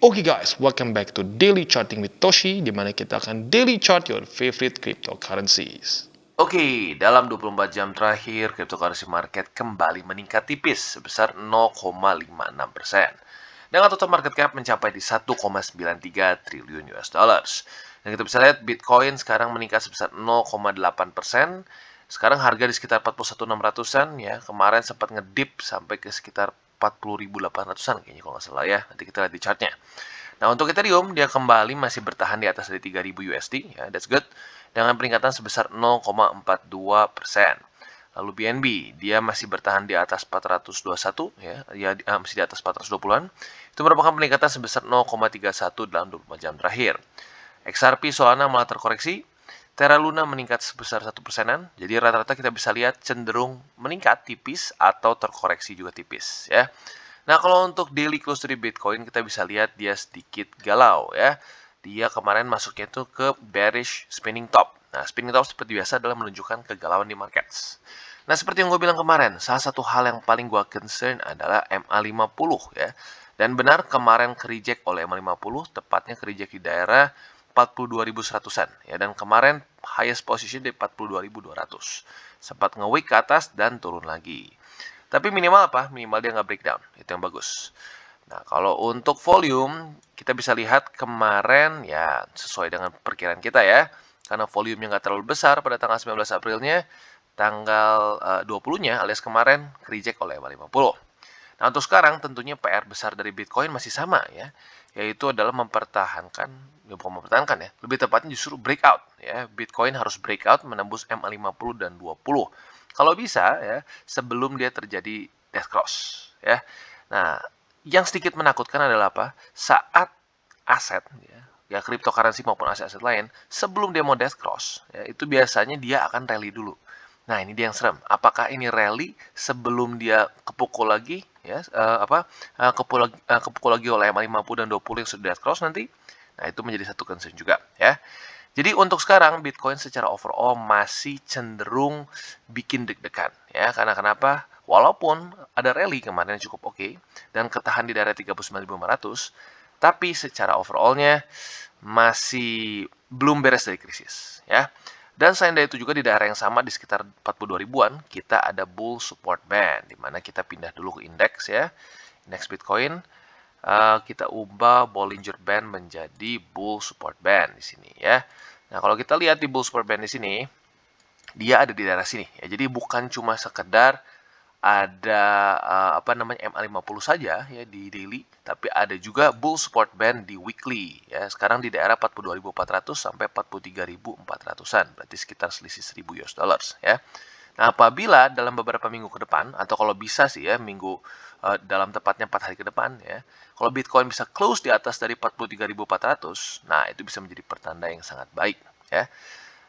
Oke guys, welcome back to Daily Charting with Toshi, di mana kita akan daily chart your favorite cryptocurrencies. Oke, dalam 24 jam terakhir, cryptocurrency market kembali meningkat tipis sebesar 0,56%. Dengan total market cap mencapai di 1,93 triliun US dollars. Dan kita bisa lihat Bitcoin sekarang meningkat sebesar 0,8%. Sekarang harga di sekitar 41.600-an ya. Kemarin sempat ngedip sampai ke sekitar 40.800-an kayaknya kalau nggak salah ya. Nanti kita lihat di chartnya. Nah, untuk Ethereum, dia kembali masih bertahan di atas dari 3.000 USD, ya, that's good, dengan peningkatan sebesar 0,42%. Lalu BNB, dia masih bertahan di atas 421, masih di atas 420-an. Itu merupakan peningkatan sebesar 0,31 dalam 24 jam terakhir. XRP Solana malah terkoreksi, Terra Luna meningkat sebesar 1%-an, jadi rata-rata kita bisa lihat cenderung meningkat tipis atau terkoreksi juga tipis, ya. Nah, kalau untuk daily close dari Bitcoin, kita bisa lihat dia sedikit galau ya. Dia kemarin masuknya itu ke bearish spinning top. Nah, spinning top seperti biasa adalah menunjukkan kegalauan di markets. Nah, seperti yang gue bilang kemarin, salah satu hal yang paling gue concern adalah MA50 ya. Dan benar kemarin ke-reject oleh MA50, tepatnya ke-reject di daerah 42.100-an ya. Dan kemarin highest position di 42.200. Sempat nge-wick ke atas dan turun lagi. Tapi minimal apa? Minimal dia nggak breakdown. Itu yang bagus. Nah, kalau untuk volume, kita bisa lihat kemarin ya sesuai dengan perkiraan kita ya. Karena volumenya nggak terlalu besar pada tanggal 19 Aprilnya, tanggal 20-nya alias kemarin reject oleh 50. Nah, untuk sekarang tentunya PR besar dari Bitcoin masih sama ya, yaitu adalah mempertahankan, ya bukan mempertahankan ya, lebih tepatnya justru breakout ya. Bitcoin harus breakout menembus MA50 dan 20. Kalau bisa ya, sebelum dia terjadi death cross ya. Nah, yang sedikit menakutkan adalah apa? Saat aset ya cryptocurrency maupun aset-aset lain sebelum dia mau death cross ya, itu biasanya dia akan rally dulu. Nah, ini dia yang serem. Apakah ini rally sebelum dia kepukul lagi ya kepukul lagi oleh MA50 dan 20 yang sudah death cross nanti? Nah, itu menjadi satu concern juga ya. Jadi untuk sekarang Bitcoin secara overall masih cenderung bikin deg-degan ya. Karena kenapa? Walaupun ada rally kemarin yang cukup oke dan ketahan di daerah 39.500, tapi secara overallnya masih belum beres dari krisis ya. Dan selain dari itu juga di daerah yang sama di sekitar 42 ribuan kita ada bull support band di mana kita pindah dulu ke indeks ya. Indeks Bitcoin kita ubah Bollinger Band menjadi Bull Support Band di sini ya. Nah, kalau kita lihat di Bull Support Band di sini, dia ada di daerah sini ya. Jadi bukan cuma sekedar ada MA50 saja ya di daily, tapi ada juga bull support band di weekly ya. Sekarang di daerah 42.400 sampai 43.400-an, berarti sekitar selisih 1.000 US dollars ya. Nah, apabila dalam beberapa minggu ke depan atau kalau bisa sih ya dalam tepatnya 4 hari ke depan ya, kalau Bitcoin bisa close di atas dari 43.400, nah itu bisa menjadi pertanda yang sangat baik ya.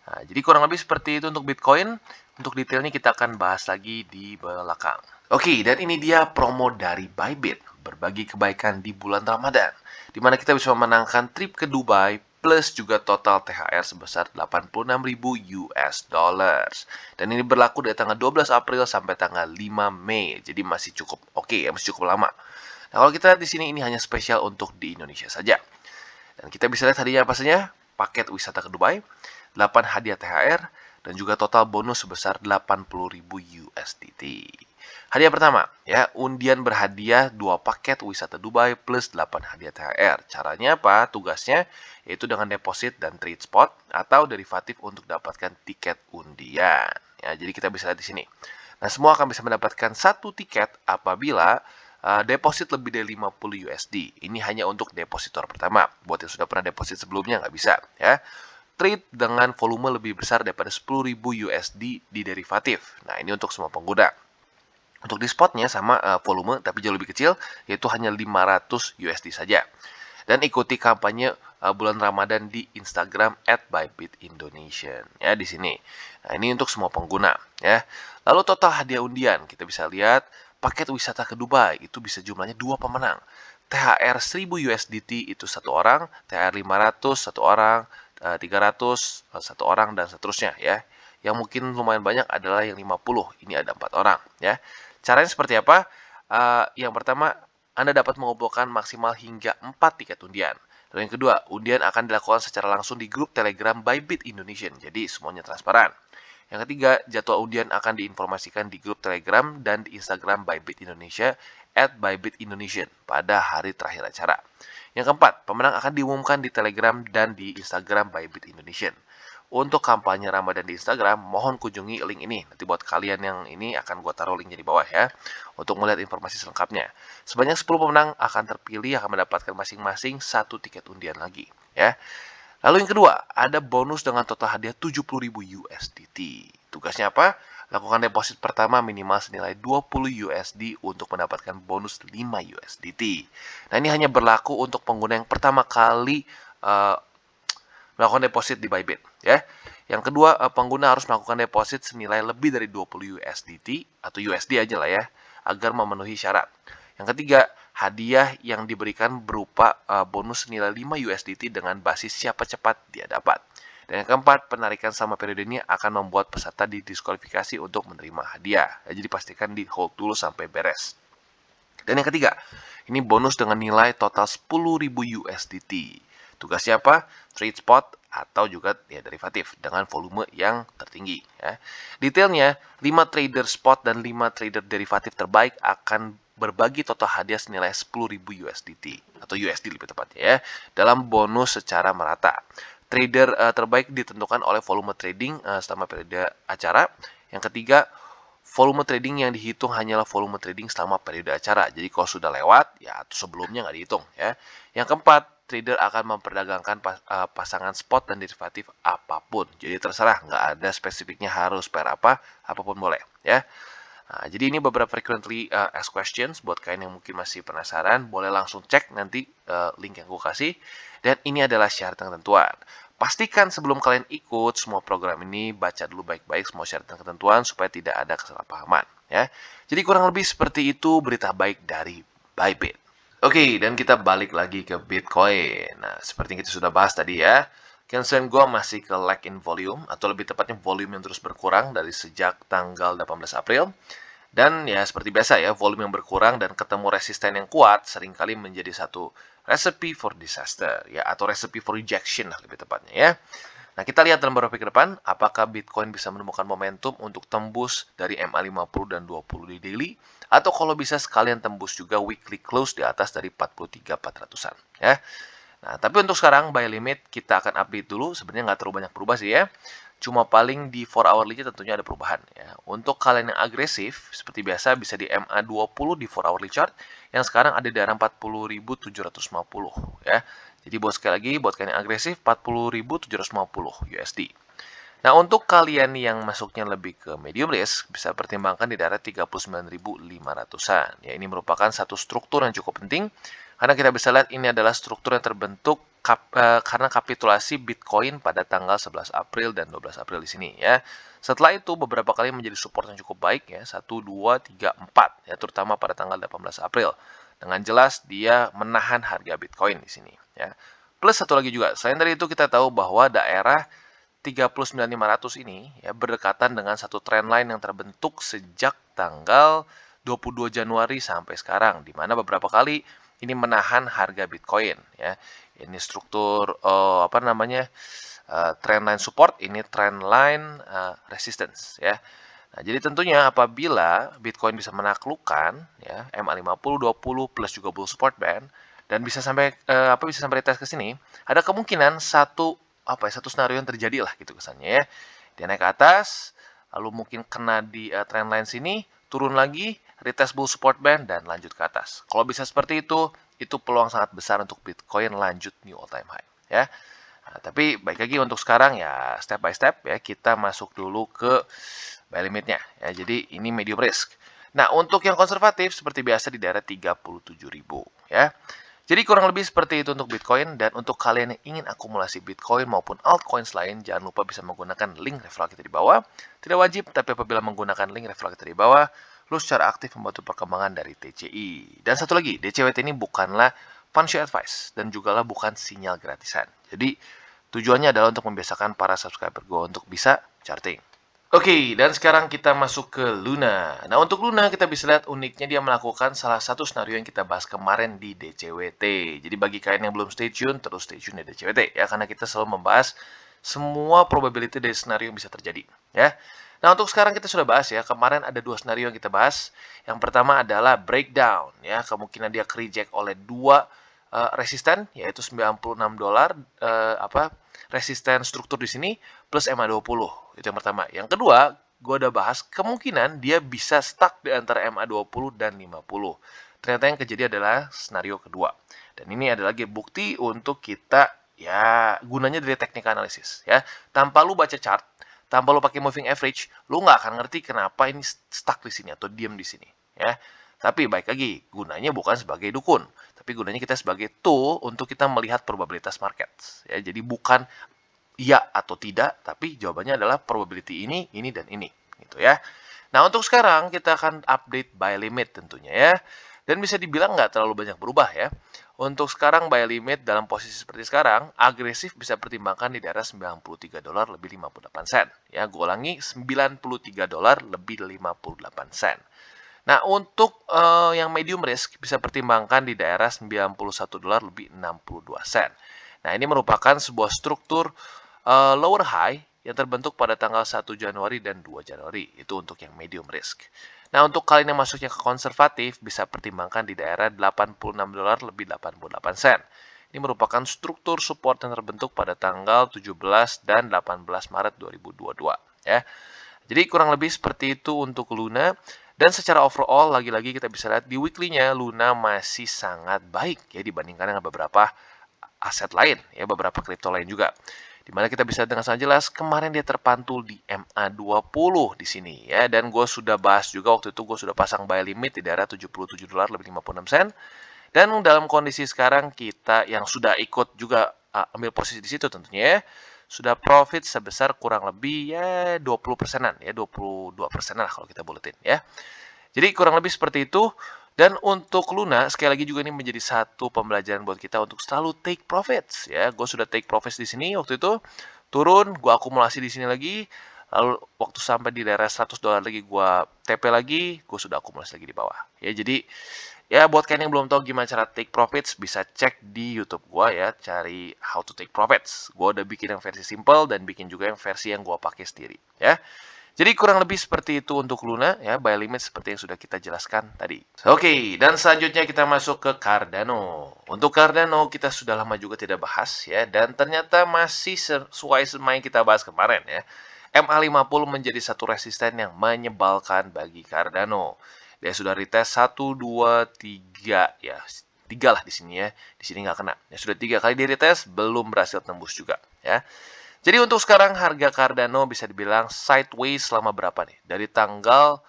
Nah, jadi kurang lebih seperti itu untuk Bitcoin. Untuk detailnya kita akan bahas lagi di belakang. Oke, dan ini dia promo dari Bybit. Berbagi kebaikan di bulan Ramadan. Di mana kita bisa memenangkan trip ke Dubai plus juga total THR sebesar 86.000 US dollars. Dan ini berlaku dari tanggal 12 April sampai tanggal 5 Mei. Jadi masih cukup oke ya, masih cukup lama. Nah, kalau kita lihat di sini ini hanya spesial untuk di Indonesia saja. Dan kita bisa lihat hadiahnya apa saja? Paket wisata ke Dubai, 8 hadiah THR, dan juga total bonus sebesar 80.000 USDT. Hadiah pertama, ya, undian berhadiah 2 paket wisata Dubai plus 8 hadiah THR. Caranya apa? Tugasnya yaitu dengan deposit dan trade spot atau derivatif untuk dapatkan tiket undian. Ya, jadi kita bisa lihat di sini. Nah, semua akan bisa mendapatkan satu tiket apabila deposit lebih dari 50 USD. Ini hanya untuk depositor pertama. Buat yang sudah pernah deposit sebelumnya nggak bisa ya. Trade dengan volume lebih besar daripada 10.000 USD di derivatif. Nah, ini untuk semua pengguna. Untuk di spotnya sama volume tapi jauh lebih kecil, yaitu hanya 500 USD saja. Dan ikuti kampanye bulan Ramadan di Instagram @bybitindonesian ya di sini. Nah, ini untuk semua pengguna ya. Lalu total hadiah undian kita bisa lihat paket wisata ke Dubai itu bisa jumlahnya 2 pemenang. THR 1000 USDT itu satu orang, THR 500 satu orang, 300 satu orang dan seterusnya ya. Yang mungkin lumayan banyak adalah yang 50. Ini ada 4 orang ya. Caranya seperti apa? Yang pertama Anda dapat mengumpulkan maksimal hingga 4 tiket undian. Lalu yang kedua, undian akan dilakukan secara langsung di grup Telegram Bybit Indonesia, jadi semuanya transparan. Yang ketiga, jadwal undian akan diinformasikan di grup Telegram dan di Instagram Bybit Indonesia @BybitIndonesia pada hari terakhir acara. Yang keempat, pemenang akan diumumkan di Telegram dan di Instagram Bybit Indonesia. Untuk kampanye Ramadan di Instagram, mohon kunjungi link ini. Nanti buat kalian yang ini akan gue taruh linknya di bawah ya, untuk melihat informasi selengkapnya. Sebanyak 10 pemenang akan terpilih akan mendapatkan masing-masing 1 tiket undian lagi. Ya. Lalu yang kedua, ada bonus dengan total hadiah 70.000 USDT. Tugasnya apa? Lakukan deposit pertama minimal senilai 20 USD untuk mendapatkan bonus 5 USDT. Nah, ini hanya berlaku untuk pengguna yang pertama kali melakukan deposit di Bybit. Ya. Yang kedua, pengguna harus melakukan deposit senilai lebih dari 20 USDT atau USD aja lah ya, agar memenuhi syarat. Yang ketiga, hadiah yang diberikan berupa bonus senilai 5 USDT dengan basis siapa cepat dia dapat. Dan yang keempat, penarikan sama periode ini akan membuat peserta didiskualifikasi untuk menerima hadiah. Jadi pastikan di hold dulu sampai beres. Dan yang ketiga, ini bonus dengan nilai total 10.000 USDT. Tugasnya apa? Trade spot atau juga ya derivatif dengan volume yang tertinggi. Ya. Detailnya, 5 trader spot dan 5 trader derivatif terbaik akan berbagi total hadiah senilai 10.000 USDT atau USD lebih tepatnya ya, dalam bonus secara merata. Trader terbaik ditentukan oleh volume trading selama periode acara. Yang ketiga, volume trading yang dihitung hanyalah volume trading selama periode acara. Jadi kalau sudah lewat, ya atau sebelumnya nggak dihitung. Ya. Yang keempat, trader akan memperdagangkan pasangan spot dan derivatif apapun. Jadi terserah, nggak ada spesifiknya harus pair apa, apapun boleh. Ya. Nah, jadi ini beberapa frequently asked questions buat kalian yang mungkin masih penasaran, boleh langsung cek nanti link yang gue kasih. Dan ini adalah syarat dan ketentuan. Pastikan sebelum kalian ikut semua program ini, baca dulu baik-baik semua syarat dan ketentuan supaya tidak ada kesalahpahaman. Ya. Jadi kurang lebih seperti itu berita baik dari Bybit. Oke, dan kita balik lagi ke Bitcoin. Nah, seperti yang kita sudah bahas tadi ya, concern gue masih ke lag in volume, atau lebih tepatnya volume yang terus berkurang dari sejak tanggal 18 April. Dan ya seperti biasa ya, volume yang berkurang dan ketemu resisten yang kuat seringkali menjadi satu recipe for disaster ya, atau recipe for rejection lah lebih tepatnya ya. Nah, kita lihat dalam beberapa week ke depan apakah Bitcoin bisa menemukan momentum untuk tembus dari MA50 dan 20 di daily, atau kalau bisa sekalian tembus juga weekly close di atas dari 43.400-an ya. Nah, tapi untuk sekarang buy limit kita akan update dulu. Sebenarnya nggak terlalu banyak berubah sih ya. Cuma paling di 4 hourly tentunya ada perubahan ya. Untuk kalian yang agresif, seperti biasa bisa di MA20 di 4 hourly chart yang sekarang ada di area 40.750 ya. Jadi buat sekali lagi, buat kalian yang agresif 40.750 USD. Nah, untuk kalian yang masuknya lebih ke medium risk, bisa pertimbangkan di daerah 39.500-an. Ya, ini merupakan satu struktur yang cukup penting, karena kita bisa lihat ini adalah struktur yang terbentuk karena kapitulasi Bitcoin pada tanggal 11 April dan 12 April di sini ya. Setelah itu beberapa kali menjadi support yang cukup baik ya, 1, 2, 3, 4 ya, terutama pada tanggal 18 April. Dengan jelas dia menahan harga Bitcoin di sini ya. Plus satu lagi juga, selain dari itu kita tahu bahwa daerah 39.500 ini ya berdekatan dengan satu trendline yang terbentuk sejak tanggal 22 Januari sampai sekarang, di mana beberapa kali ini menahan harga Bitcoin ya. Ini struktur trendline support, ini trendline resistance ya. Nah, jadi tentunya apabila Bitcoin bisa menaklukkan ya MA50, 20 plus juga bull support band dan bisa sampai tes ke sini, ada kemungkinan satu skenario yang terjadi lah gitu kesannya ya. Dia naik ke atas, lalu mungkin kena di trendline sini, turun lagi, retest bull support band dan lanjut ke atas. Kalau bisa seperti itu peluang sangat besar untuk Bitcoin lanjut new all time high ya. Nah, tapi baik lagi untuk sekarang ya step by step ya, kita masuk dulu ke buy limitnya ya. Jadi ini medium risk. Nah, untuk yang konservatif seperti biasa di daerah 37.000 ya. Jadi kurang lebih seperti itu untuk Bitcoin, dan untuk kalian yang ingin akumulasi Bitcoin maupun altcoins lain, jangan lupa bisa menggunakan link referral kita di bawah. Tidak wajib, tapi apabila menggunakan link referral kita di bawah, lu secara aktif membantu perkembangan dari TCI. Dan satu lagi, DCWT ini bukanlah financial advice dan juga bukan sinyal gratisan. Jadi tujuannya adalah untuk membiasakan para subscriber gue untuk bisa charting. Oke, dan sekarang kita masuk ke Luna. Nah, untuk Luna kita bisa lihat uniknya dia melakukan salah satu skenario yang kita bahas kemarin di DCWT. Jadi bagi kalian yang belum stay tune, terus stay tune di DCWT ya, karena kita selalu membahas semua probability dari skenario yang bisa terjadi ya. Nah, untuk sekarang kita sudah bahas ya, kemarin ada dua skenario yang kita bahas. Yang pertama adalah breakdown ya, kemungkinan dia reject oleh dua resisten yaitu $96 resisten struktur di sini plus MA20. Itu yang pertama. Yang kedua, gue udah bahas kemungkinan dia bisa stuck di antara MA20 dan 50. Ternyata yang kejadian adalah skenario kedua. Dan ini adalah lagi bukti untuk kita ya gunanya dari teknik analisis ya. Tanpa lu baca chart, tanpa lu pakai moving average, lu nggak akan ngerti kenapa ini stuck di sini atau diam di sini ya. Tapi baik lagi, gunanya bukan sebagai dukun, tapi gunanya kita sebagai tool untuk kita melihat probabilitas market. Ya, jadi bukan iya atau tidak, tapi jawabannya adalah probability ini, dan ini. Gitu ya. Nah, untuk sekarang kita akan update buy limit tentunya ya. Dan bisa dibilang nggak terlalu banyak berubah ya. Untuk sekarang buy limit dalam posisi seperti sekarang, agresif bisa pertimbangkan di daerah $93 lebih 58 sen. Ya, gue ulangi, $93 lebih 58 sen. Nah, untuk yang medium risk bisa pertimbangkan di daerah $91 lebih 62 sen. Nah, ini merupakan sebuah struktur lower high yang terbentuk pada tanggal 1 Januari dan 2 Januari. Itu untuk yang medium risk. Nah, untuk kalian yang masuknya ke konservatif bisa pertimbangkan di daerah $86 lebih 88 sen. Ini merupakan struktur support yang terbentuk pada tanggal 17 dan 18 Maret 2022 ya. Jadi kurang lebih seperti itu untuk Luna. Dan secara overall, lagi-lagi kita bisa lihat di weekly-nya Luna masih sangat baik ya dibandingkan dengan beberapa aset lain, ya beberapa kripto lain juga. Dimana kita bisa dengan sangat jelas kemarin dia terpantul di MA20 di sini ya. Dan gue sudah bahas juga waktu itu gue sudah pasang buy limit di daerah $77 lebih 56 sen. Dan dalam kondisi sekarang kita yang sudah ikut juga ambil posisi di situ tentunya ya, sudah profit sebesar kurang lebih ya 20 persenan ya 22 persenan lah kalau kita buletin ya. Jadi kurang lebih seperti itu. Dan untuk Luna sekali lagi juga ini menjadi satu pembelajaran buat kita untuk selalu take profits ya. Gue sudah take profits di sini waktu itu turun, gue akumulasi di sini lagi. Lalu waktu sampai di daerah $100 lagi gue TP lagi, gue sudah akumulasi lagi di bawah. Ya jadi ya buat kalian yang belum tahu gimana cara take profits bisa cek di YouTube gue ya, cari how to take profits. Gue udah bikin yang versi simple dan bikin juga yang versi yang gue pakai sendiri ya. Jadi kurang lebih seperti itu untuk Luna ya, buy limit seperti yang sudah kita jelaskan tadi. Oke, dan selanjutnya kita masuk ke Cardano. Untuk Cardano kita sudah lama juga tidak bahas ya, dan ternyata masih sesuai sama yang kita bahas kemarin ya. MA50 menjadi satu resisten yang menyebalkan bagi Cardano. Dia sudah retest 1, 2, 3 ya. 3 lah di sini ya. Di sini nggak kena. Ya sudah 3 kali di retest belum berhasil tembus juga ya. Jadi untuk sekarang harga Cardano bisa dibilang sideways selama berapa nih? Dari tanggal,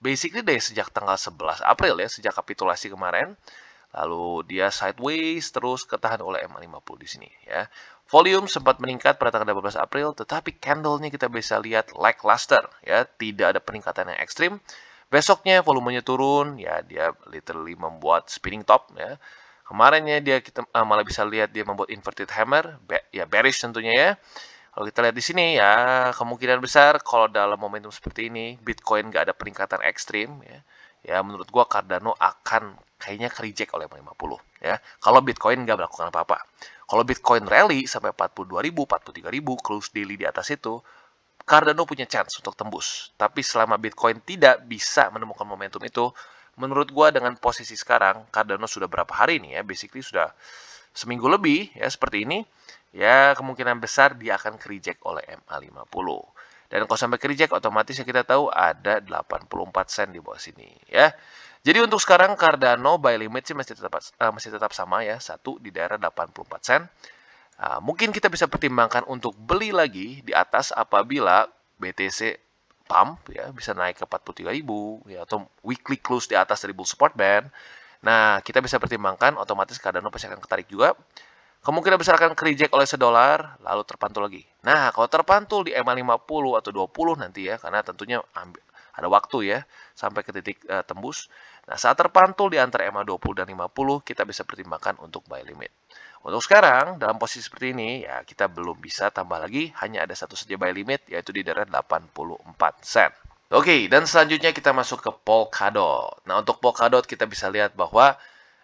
basically dari sejak tanggal 11 April ya, sejak kapitulasi kemarin. Lalu dia sideways terus ketahan oleh MA50 di sini ya. Volume sempat meningkat pada tanggal 12 April, tetapi candle-nya kita bisa lihat lackluster ya, tidak ada peningkatan yang ekstrim. Besoknya volumenya turun, ya dia literally membuat spinning top ya. Kemarinnya dia kita malah bisa lihat dia membuat inverted hammer, ya bearish tentunya ya. Kalau kita lihat di sini ya, kemungkinan besar kalau dalam momentum seperti ini, Bitcoin nggak ada peningkatan ekstrim ya. Ya menurut gua Cardano akan kayaknya reject oleh 50 ya. Kalau Bitcoin nggak melakukan apa-apa. Kalau Bitcoin rally sampai 42.000, 43.000, close daily di atas itu, Cardano punya chance untuk tembus. Tapi selama Bitcoin tidak bisa menemukan momentum itu, menurut gua dengan posisi sekarang, Cardano sudah berapa hari nih ya, basically sudah seminggu lebih ya seperti ini, ya kemungkinan besar dia akan reject oleh MA50. Dan kalau sampai reject otomatis ya kita tahu ada 84 sen di bawah sini ya. Jadi untuk sekarang Cardano buy limit sih masih tetap sama ya, satu di daerah 84 sen. Mungkin kita bisa pertimbangkan untuk beli lagi di atas apabila BTC pump ya bisa naik ke 43.000 ya, atau weekly close di atas dari bull support band. Nah, kita bisa pertimbangkan otomatis Cardano pasti akan ketarik juga. Kemungkinan besar akan reject oleh $1, lalu terpantul lagi. Nah, kalau terpantul di MA50 atau 20 nanti ya, karena tentunya ada waktu ya, sampai ke titik tembus. Nah, saat terpantul di antara MA20 dan 50, kita bisa pertimbangkan untuk buy limit. Untuk sekarang, dalam posisi seperti ini, ya kita belum bisa tambah lagi, hanya ada satu saja buy limit, yaitu di daerah 84 sen. Oke, dan selanjutnya kita masuk ke Polkadot. Nah, untuk Polkadot kita bisa lihat bahwa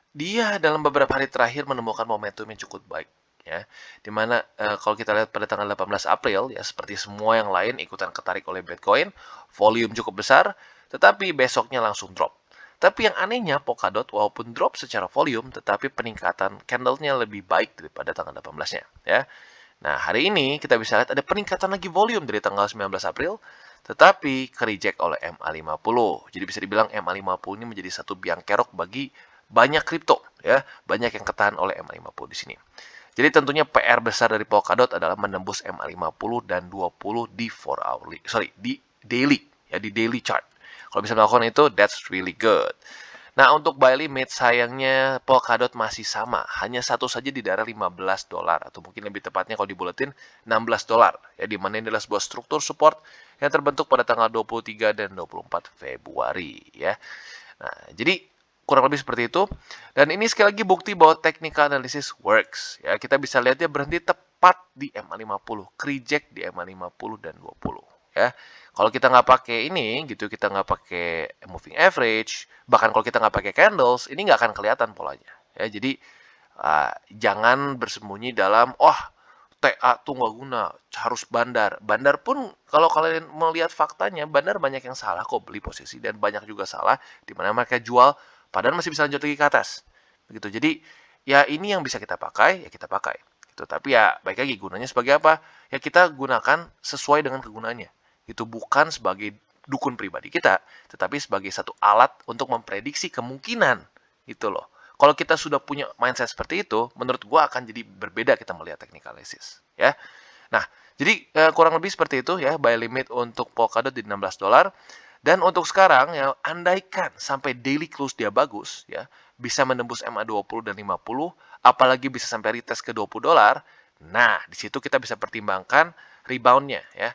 dia dalam beberapa hari terakhir menemukan momentum yang cukup baik. Ya, dimana kalau kita lihat pada tanggal 18 April, ya seperti semua yang lain ikutan ketarik oleh Bitcoin, volume cukup besar, tetapi besoknya langsung drop. Tapi yang anehnya Polkadot walaupun drop secara volume, tetapi peningkatan candle-nya lebih baik daripada tanggal 18-nya. Ya. Nah, hari ini kita bisa lihat ada peningkatan lagi volume dari tanggal 19 April, tetapi ke-reject oleh MA50. Jadi bisa dibilang MA50 ini menjadi satu biang kerok bagi banyak kripto, ya. Banyak yang ketahan oleh MA50 di sini. Jadi tentunya PR besar dari Polkadot adalah menembus MA50 dan 20 di 4 hourly, di daily, ya di daily chart. Kalau bisa melakukan itu, that's really good. Nah, untuk buy limit sayangnya Polkadot masih sama, hanya satu saja di daerah $15 atau mungkin lebih tepatnya kalau dibuletin $16 ya, di mana ini adalah sebuah struktur support yang terbentuk pada tanggal 23 dan 24 Februari ya. Nah, jadi kurang lebih seperti itu. Dan ini sekali lagi bukti bahwa technical analysis works ya. Kita bisa lihat dia berhenti tepat di MA50, reject di MA50 dan 20 ya. Kalau kita nggak pakai ini, gitu, kita nggak pakai moving average, bahkan kalau kita nggak pakai candles, ini nggak akan kelihatan polanya. Ya, jadi jangan bersembunyi dalam, TA tuh nggak guna, harus bandar. Bandar pun kalau kalian melihat faktanya, bandar banyak yang salah kok beli posisi dan banyak juga salah di mana mereka jual, padahal masih bisa lanjut lagi ke atas. Begitu. Jadi ya ini yang bisa kita pakai, ya kita pakai. Gitu. Tapi ya baik lagi gunanya sebagai apa? Ya kita gunakan sesuai dengan kegunaannya. Itu bukan sebagai dukun pribadi kita, tetapi sebagai satu alat untuk memprediksi kemungkinan gitu loh. Kalau kita sudah punya mindset seperti itu, menurut gua akan jadi berbeda kita melihat technical analysis, ya. Nah, jadi kurang lebih seperti itu ya buy limit untuk Polkadot di $16. Dan untuk sekarang ya andaikan sampai daily close dia bagus ya, bisa menembus MA20 dan 50, apalagi bisa sampai retest ke $20. Nah, di situ kita bisa pertimbangkan reboundnya ya.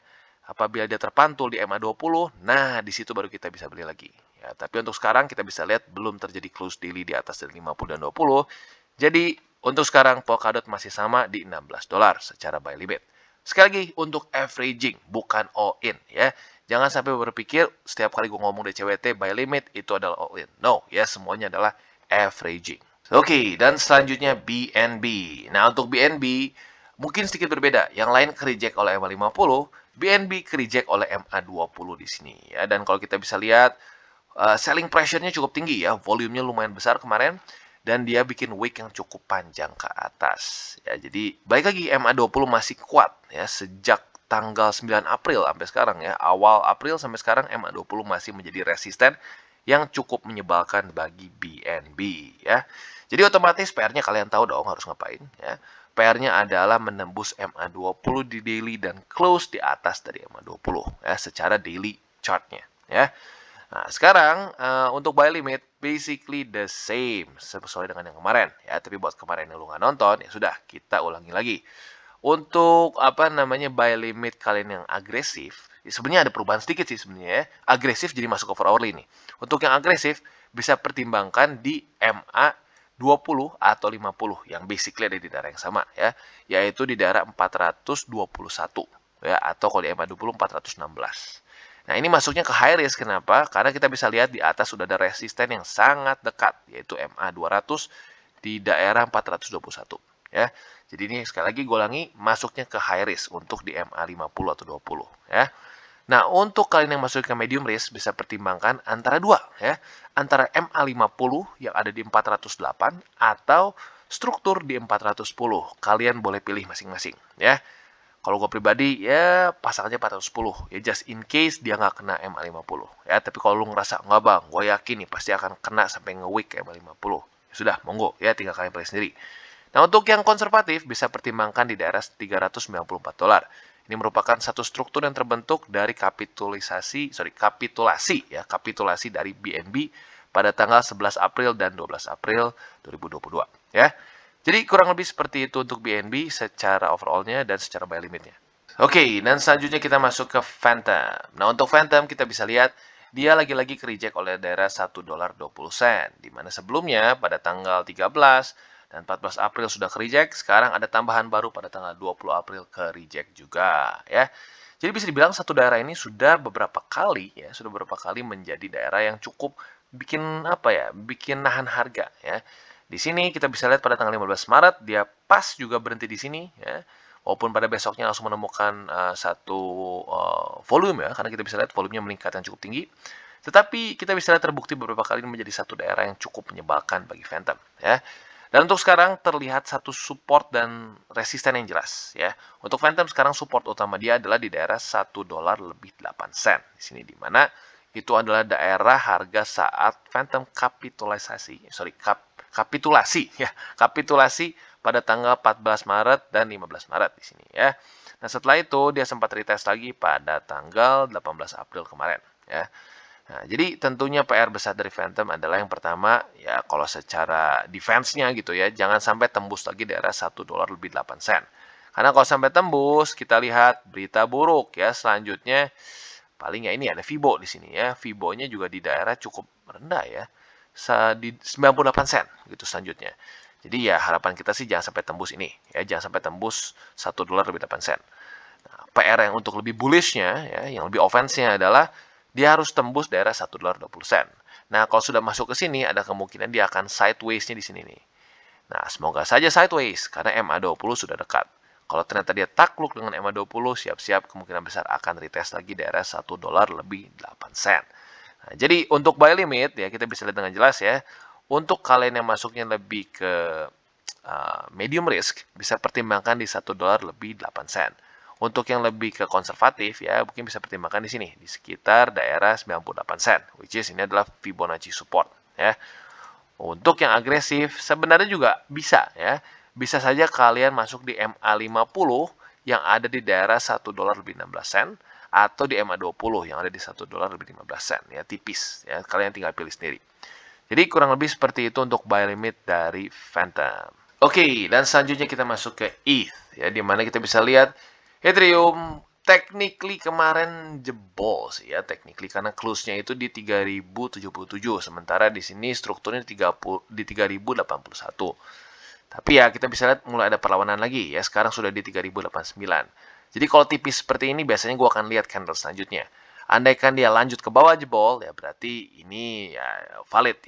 Apabila dia terpantul di MA20, nah di situ baru kita bisa beli lagi. Ya, tapi untuk sekarang kita bisa lihat belum terjadi close daily di atas dari 50 dan 20. Jadi untuk sekarang Polkadot masih sama di $16 secara buy limit. Sekali lagi untuk averaging, bukan all in ya. Jangan sampai berpikir setiap kali gue ngomong DCWT buy limit itu adalah all in. No, ya semuanya adalah averaging. Oke, dan selanjutnya BNB. Nah, untuk BNB mungkin sedikit berbeda. Yang lain ke-reject oleh MA50, BNB ke-reject oleh MA20 di sini ya. Dan kalau kita bisa lihat selling pressure-nya cukup tinggi ya, volumenya lumayan besar kemarin dan dia bikin wick yang cukup panjang ke atas. Ya, jadi baik lagi MA20 masih kuat ya sejak tanggal 9 April sampai sekarang ya. Awal April sampai sekarang MA20 masih menjadi resisten yang cukup menyebalkan bagi BNB ya. Jadi otomatis PR-nya kalian tahu dong harus ngapain ya. PR-nya adalah menembus MA20 di daily dan close di atas dari MA20 ya secara daily chart-nya ya. Nah, sekarang untuk buy limit basically the same sesuai dengan yang kemarin ya. Tapi buat kemarin yang lu nggak nonton ya sudah kita ulangi lagi. Untuk apa namanya buy limit kalian yang agresif, ya sebenarnya ada perubahan sedikit sih sebenarnya ya. Agresif jadi masuk over hourly nih. Untuk yang agresif bisa pertimbangkan di MA 20 atau 50 yang basically ada di daerah yang sama ya, yaitu di daerah 421 ya atau kalau di MA 20 416. Nah, ini masuknya ke high risk kenapa? Karena kita bisa lihat di atas sudah ada resisten yang sangat dekat yaitu MA 200 di daerah 421 ya. Jadi ini sekali lagi gue ulangi masuknya ke high risk untuk di MA 50 atau 20 ya. Nah, untuk kalian yang masuk ke medium risk bisa pertimbangkan antara dua ya. Antara MA50 yang ada di 408 atau struktur di 410. Kalian boleh pilih masing-masing ya. Kalau gue pribadi ya pasang aja 410 ya just in case dia nggak kena MA50 ya. Tapi kalau lu ngerasa nggak bang, gue yakin nih pasti akan kena sampai nge-wick MA50. Ya sudah, monggo ya tinggal kalian pilih sendiri. Nah, untuk yang konservatif bisa pertimbangkan di daerah $394. Ini merupakan satu struktur yang terbentuk dari kapitulasi dari BNB pada tanggal 11 April dan 12 April 2022 ya. Jadi kurang lebih seperti itu untuk BNB secara overallnya dan secara buy limitnya. Oke, dan selanjutnya kita masuk ke Phantom. Nah, untuk Phantom kita bisa lihat dia lagi-lagi ke-reject oleh daerah $1.20, di mana sebelumnya pada tanggal 13 Dan 14 April sudah ke reject, sekarang ada tambahan baru pada tanggal 20 April ke reject juga ya. Jadi bisa dibilang satu daerah ini sudah beberapa kali menjadi daerah yang cukup bikin bikin nahan harga ya. Di sini kita bisa lihat pada tanggal 15 Maret dia pas juga berhenti di sini ya. Walaupun pada besoknya langsung menemukan satu volume ya, karena kita bisa lihat volumenya meningkat yang cukup tinggi. Tetapi kita bisa lihat terbukti beberapa kali menjadi satu daerah yang cukup menyebalkan bagi Phantom ya. Dan untuk sekarang terlihat satu support dan resisten yang jelas ya. Untuk Phantom sekarang support utama dia adalah di daerah 1 dolar lebih 8 sen. Di sini di mana itu adalah daerah harga saat Phantom kapitulasi ya. Kapitulasi pada tanggal 14 Maret dan 15 Maret di sini ya. Nah, setelah itu dia sempat retest lagi pada tanggal 18 April kemarin ya. Nah, jadi tentunya PR besar dari Phantom adalah yang pertama, ya kalau secara defense-nya gitu ya, jangan sampai tembus lagi daerah 1 dolar lebih 8 sen. Karena kalau sampai tembus, kita lihat berita buruk ya. Selanjutnya, paling ya ini ada Fibo di sini ya. Fibo-nya juga di daerah cukup rendah ya. Di 98 sen gitu selanjutnya. Jadi ya harapan kita sih jangan sampai tembus ini ya, jangan sampai tembus 1 dolar lebih 8 sen. Nah, PR yang untuk lebih bullish-nya ya, yang lebih offense-nya adalah dia harus tembus daerah 1 dolar 20 sen. Nah, kalau sudah masuk ke sini, ada kemungkinan dia akan sideways-nya di sini nih. Nah, semoga saja sideways, karena MA20 sudah dekat. Kalau ternyata dia takluk dengan MA20, siap-siap kemungkinan besar akan retest lagi daerah 1 dolar lebih 8 sen. Nah, jadi untuk buy limit, ya kita bisa lihat dengan jelas ya. Untuk kalian yang masuknya lebih ke medium risk, bisa pertimbangkan di 1 dolar lebih 8 sen. Untuk yang lebih ke konservatif ya mungkin bisa pertimbangkan di sini di sekitar daerah 98 sen, which is ini adalah Fibonacci support ya. Untuk yang agresif sebenarnya juga bisa ya. Bisa saja kalian masuk di MA50 yang ada di daerah 1 dolar lebih 16 sen atau di MA20 yang ada di 1 dolar lebih 15 sen ya, tipis ya. Kalian tinggal pilih sendiri. Jadi kurang lebih seperti itu untuk buy limit dari Phantom. Oke, dan selanjutnya kita masuk ke ETH ya, di mana kita bisa lihat Ethereum technically kemarin jebol sih ya, technically karena close-nya itu di 3077, sementara di sini strukturnya di 3081. Tapi ya kita bisa lihat mulai ada perlawanan lagi ya, sekarang sudah di 3089. Jadi kalau tipis seperti ini biasanya gue akan lihat candle selanjutnya. Andaikan dia lanjut ke bawah jebol ya berarti ini ya valid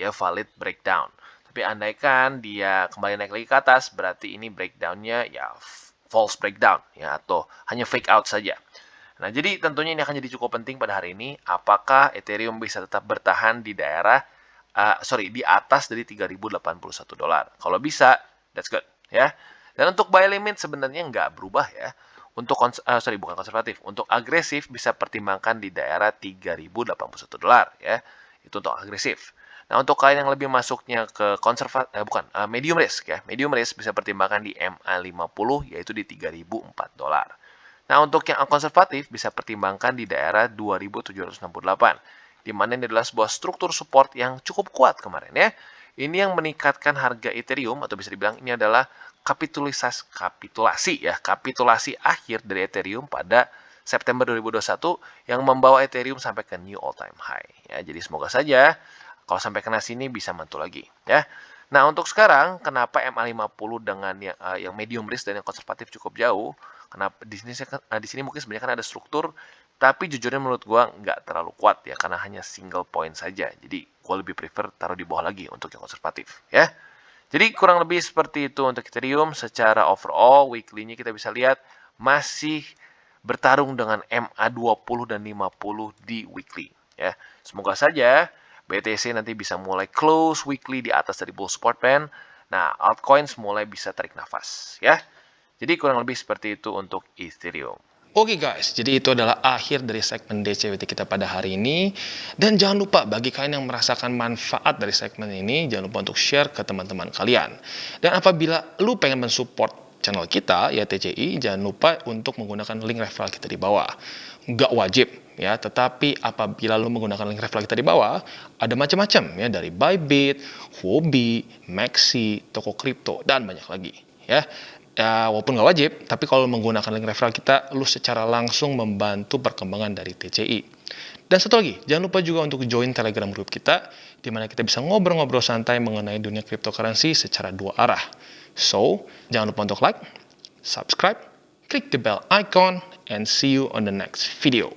breakdown. Tapi andaikan dia kembali naik lagi ke atas berarti ini breakdown-nya ya false breakdown ya atau hanya fake out saja. Nah, jadi tentunya ini akan jadi cukup penting pada hari ini apakah Ethereum bisa tetap bertahan di daerah di atas dari 3081 dolar. Kalau bisa, that's good ya. Dan untuk buy limit sebenarnya nggak berubah ya. Untuk bukan konservatif, untuk agresif bisa pertimbangkan di daerah 3081 dolar ya. Itu untuk agresif. Nah, untuk kalian yang lebih masuknya ke medium risk ya. Medium risk bisa pertimbangkan di MA50 yaitu di 3004 dolar. Nah, untuk yang konservatif bisa pertimbangkan di daerah 2768 di mana ini adalah sebuah struktur support yang cukup kuat kemarin ya. Ini yang meningkatkan harga Ethereum atau bisa dibilang ini adalah kapitulasi akhir dari Ethereum pada September 2021 yang membawa Ethereum sampai ke new all time high ya. Jadi semoga saja kalau sampai kena sini bisa mantul lagi ya. Nah, untuk sekarang kenapa MA50 dengan yang medium risk dan yang konservatif cukup jauh? Kenapa di sini mungkin sebenarnya kan ada struktur, tapi jujurnya menurut gua nggak terlalu kuat ya karena hanya single point saja. Jadi gua lebih prefer taruh di bawah lagi untuk yang konservatif ya. Jadi kurang lebih seperti itu untuk Ethereum. Secara overall weekly-nya kita bisa lihat masih bertarung dengan MA20 dan 50 di weekly ya. Semoga saja BTC nanti bisa mulai close weekly di atas dari bull support band. Nah, altcoins mulai bisa tarik nafas ya. Jadi kurang lebih seperti itu untuk Ethereum. Oke guys, jadi itu adalah akhir dari segmen DCWT kita pada hari ini. Dan jangan lupa bagi kalian yang merasakan manfaat dari segmen ini, jangan lupa untuk share ke teman-teman kalian. Dan apabila lu pengen mensupport channel kita, ya TCI, jangan lupa untuk menggunakan link referral kita di bawah. Nggak wajib ya, tetapi apabila lu menggunakan link referral kita di bawah, ada macam-macam ya, dari Bybit, Huobi, Maxi, toko kripto, dan banyak lagi ya. Ya, walaupun nggak wajib, tapi kalau menggunakan link referral kita, lu secara langsung membantu perkembangan dari TCI. Dan satu lagi, jangan lupa juga untuk join Telegram group kita, di mana kita bisa ngobrol-ngobrol santai mengenai dunia cryptocurrency secara dua arah. So, jangan lupa untuk like, subscribe, click the bell icon, and see you on the next video.